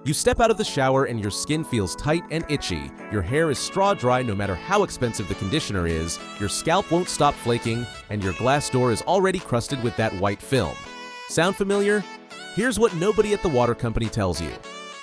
You step out of the shower and your skin feels tight and itchy, your hair is straw dry no matter how expensive the conditioner is, your scalp won't stop flaking, and your glass door is already crusted with that white film. Sound familiar? Here's what nobody at the water company tells you.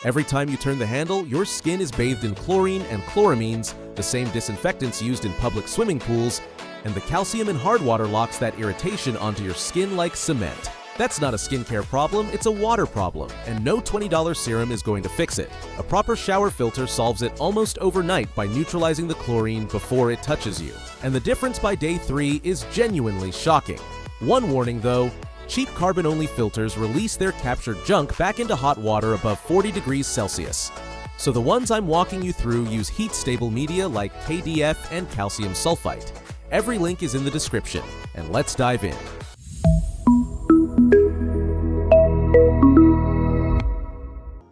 Every time you turn the handle, your skin is bathed in chlorine and chloramines, the same disinfectants used in public swimming pools, and the calcium in hard water locks that irritation onto your skin like cement. That's not a skincare problem, it's a water problem, and no $20 serum is going to fix it. A proper shower filter solves it almost overnight by neutralizing the chlorine before it touches you. And the difference by day 3 is genuinely shocking. One warning though, cheap carbon-only filters release their captured junk back into hot water above 40 degrees Celsius. So the ones I'm walking you through use heat-stable media like KDF and calcium sulfite. Every link is in the description, and let's dive in.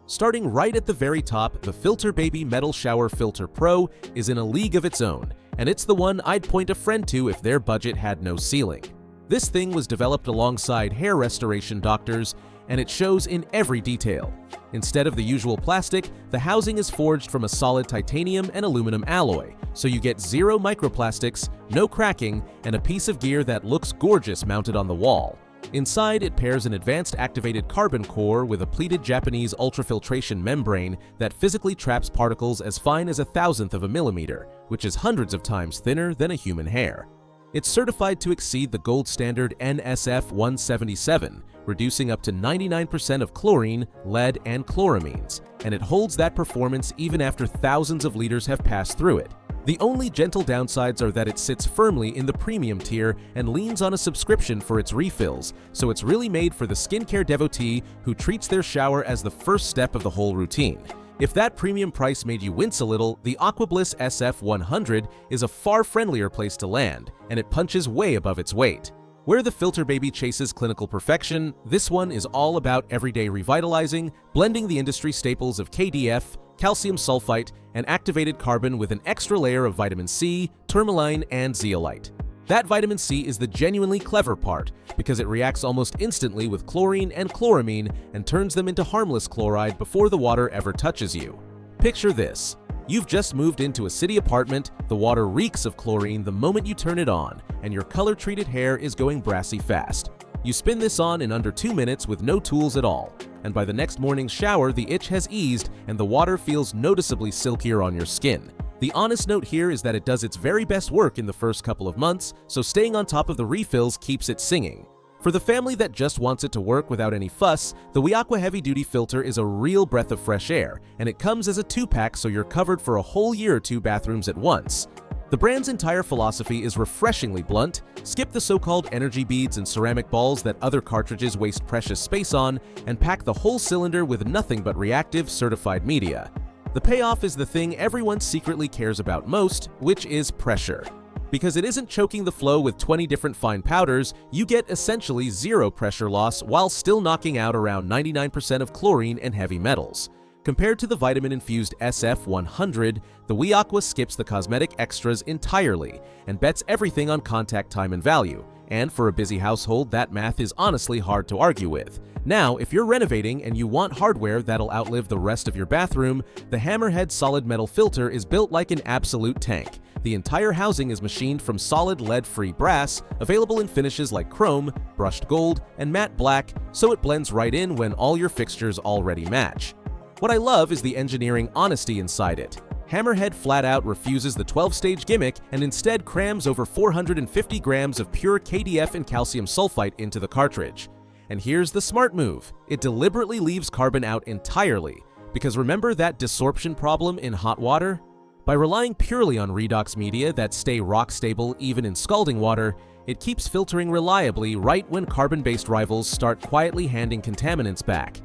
Starting right at the very top, the Filter Baby Metal Shower Filter Pro is in a league of its own, and it's the one I'd point a friend to if their budget had no ceiling. This thing was developed alongside hair restoration doctors, and it shows in every detail. Instead of the usual plastic, the housing is forged from a solid titanium and aluminum alloy, so you get zero microplastics, no cracking, and a piece of gear that looks gorgeous mounted on the wall. Inside, it pairs an advanced activated carbon core with a pleated Japanese ultrafiltration membrane that physically traps particles as fine as 1/1000th of a millimeter, which is hundreds of times thinner than a human hair. It's certified to exceed the gold standard NSF 177, reducing up to 99% of chlorine, lead, and chloramines, and it holds that performance even after thousands of liters have passed through it. The only gentle downsides are that it sits firmly in the premium tier and leans on a subscription for its refills, so it's really made for the skincare devotee who treats their shower as the first step of the whole routine. If that premium price made you wince a little, the AquaBliss SF100 is a far friendlier place to land, and it punches way above its weight. Where the Filter Baby chases clinical perfection, this one is all about everyday revitalizing, blending the industry staples of KDF, calcium sulfite, and activated carbon with an extra layer of vitamin C, tourmaline, and zeolite. That vitamin C is the genuinely clever part, because it reacts almost instantly with chlorine and chloramine and turns them into harmless chloride before the water ever touches you. Picture this. You've just moved into a city apartment, the water reeks of chlorine the moment you turn it on, and your color-treated hair is going brassy fast. You spin this on in under 2 minutes with no tools at all, and by the next morning's shower the itch has eased and the water feels noticeably silkier on your skin. The honest note here is that it does its very best work in the first couple of months, so staying on top of the refills keeps it singing. For the family that just wants it to work without any fuss, the WeAqua Heavy Duty Filter is a real breath of fresh air, and it comes as a 2-pack so you're covered for a whole year or 2 bathrooms at once. The brand's entire philosophy is refreshingly blunt: skip the so-called energy beads and ceramic balls that other cartridges waste precious space on, and pack the whole cylinder with nothing but reactive, certified media. The payoff is the thing everyone secretly cares about most, which is pressure. Because it isn't choking the flow with 20 different fine powders, you get essentially zero pressure loss while still knocking out around 99% of chlorine and heavy metals. Compared to the vitamin-infused SF100, the WeAqua skips the cosmetic extras entirely and bets everything on contact time and value. And for a busy household, that math is honestly hard to argue with. Now, if you're renovating and you want hardware that'll outlive the rest of your bathroom, the Hammerhead solid metal filter is built like an absolute tank. The entire housing is machined from solid lead-free brass, available in finishes like chrome, brushed gold, and matte black, so it blends right in when all your fixtures already match. What I love is the engineering honesty inside it. Hammerhead flat out refuses the 12-stage gimmick and instead crams over 450 grams of pure KDF and calcium sulfite into the cartridge. And here's the smart move. It deliberately leaves carbon out entirely, because remember that desorption problem in hot water? By relying purely on redox media that stay rock-stable even in scalding water, it keeps filtering reliably right when carbon-based rivals start quietly handing contaminants back.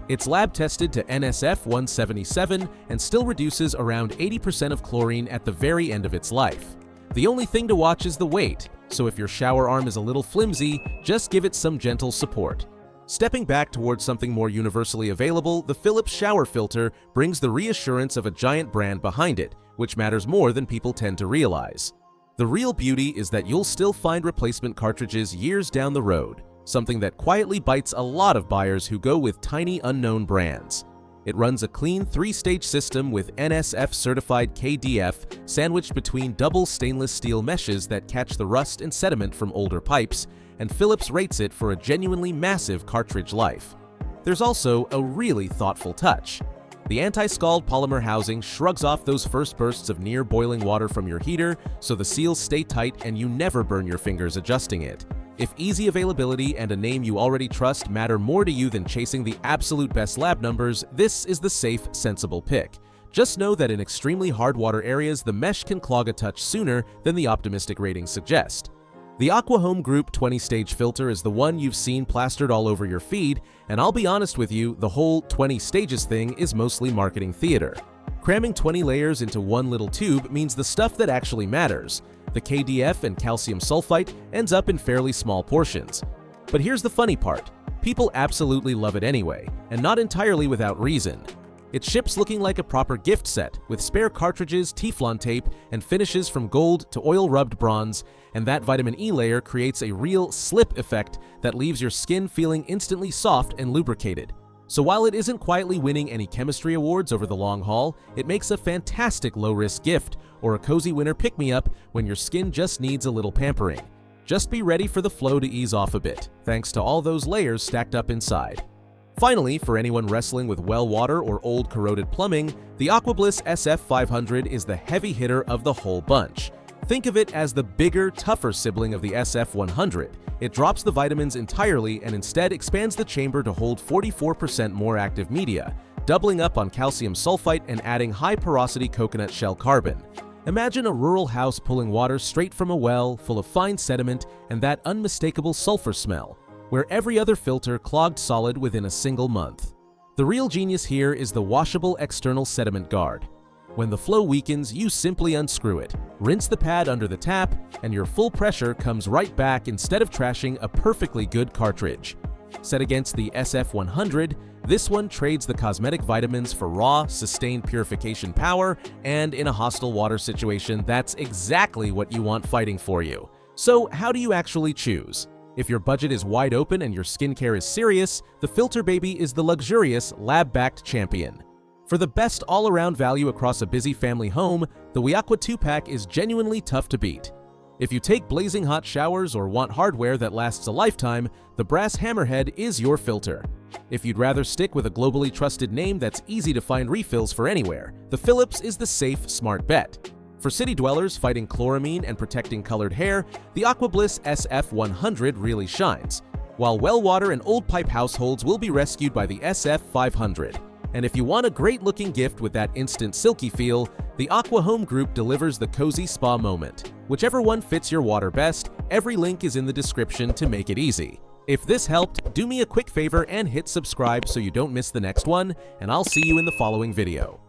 It's lab-tested to NSF 177 and still reduces around 80% of chlorine at the very end of its life. The only thing to watch is the weight, so if your shower arm is a little flimsy, just give it some gentle support. Stepping back towards something more universally available, the Philips shower filter brings the reassurance of a giant brand behind it, which matters more than people tend to realize. The real beauty is that you'll still find replacement cartridges years down the road, something that quietly bites a lot of buyers who go with tiny unknown brands. It runs a clean 3-stage system with NSF-certified KDF sandwiched between double stainless steel meshes that catch the rust and sediment from older pipes, and Philips rates it for a genuinely massive cartridge life. There's also a really thoughtful touch. The anti-scald polymer housing shrugs off those first bursts of near-boiling water from your heater, so the seals stay tight and you never burn your fingers adjusting it. If easy availability and a name you already trust matter more to you than chasing the absolute best lab numbers, this is the safe, sensible pick. Just know that in extremely hard water areas, the mesh can clog a touch sooner than the optimistic ratings suggest. The Aqua Home Group 20-stage filter is the one you've seen plastered all over your feed, and I'll be honest with you, the whole 20 stages thing is mostly marketing theater. Cramming 20 layers into one little tube means the stuff that actually matters, the KDF and calcium sulfite, ends up in fairly small portions. But here's the funny part. People absolutely love it anyway, and not entirely without reason. It ships looking like a proper gift set, with spare cartridges, Teflon tape, and finishes from gold to oil-rubbed bronze, and that vitamin E layer creates a real slip effect that leaves your skin feeling instantly soft and lubricated. So while it isn't quietly winning any chemistry awards over the long haul, it makes a fantastic low-risk gift, or a cozy winter pick-me-up when your skin just needs a little pampering. Just be ready for the flow to ease off a bit, thanks to all those layers stacked up inside. Finally, for anyone wrestling with well water or old corroded plumbing, the AquaBliss SF500 is the heavy hitter of the whole bunch. Think of it as the bigger, tougher sibling of the SF100. It drops the vitamins entirely and instead expands the chamber to hold 44% more active media, doubling up on calcium sulfite and adding high-porosity coconut shell carbon. Imagine a rural house pulling water straight from a well, full of fine sediment and that unmistakable sulfur smell, where every other filter clogged solid within a single month. The real genius here is the washable external sediment guard. When the flow weakens, you simply unscrew it, rinse the pad under the tap, and your full pressure comes right back instead of trashing a perfectly good cartridge. Set against the SF100, this one trades the cosmetic vitamins for raw, sustained purification power, and in a hostile water situation, that's exactly what you want fighting for you. So how do you actually choose? If your budget is wide open and your skincare is serious, the Filter Baby is the luxurious, lab-backed champion. For the best all-around value across a busy family home, the WeAqua 2-pack is genuinely tough to beat. If you take blazing hot showers or want hardware that lasts a lifetime, the brass hammerhead is your filter. If you'd rather stick with a globally trusted name that's easy to find refills for anywhere, the Philips is the safe, smart bet. For city dwellers fighting chloramine and protecting colored hair, the AquaBliss SF100 really shines, while well water and old pipe households will be rescued by the SF500. And if you want a great-looking gift with that instant silky feel, the Aqua Home Group delivers the cozy spa moment. Whichever one fits your water best, every link is in the description to make it easy. If this helped, do me a quick favor and hit subscribe so you don't miss the next one, and I'll see you in the following video.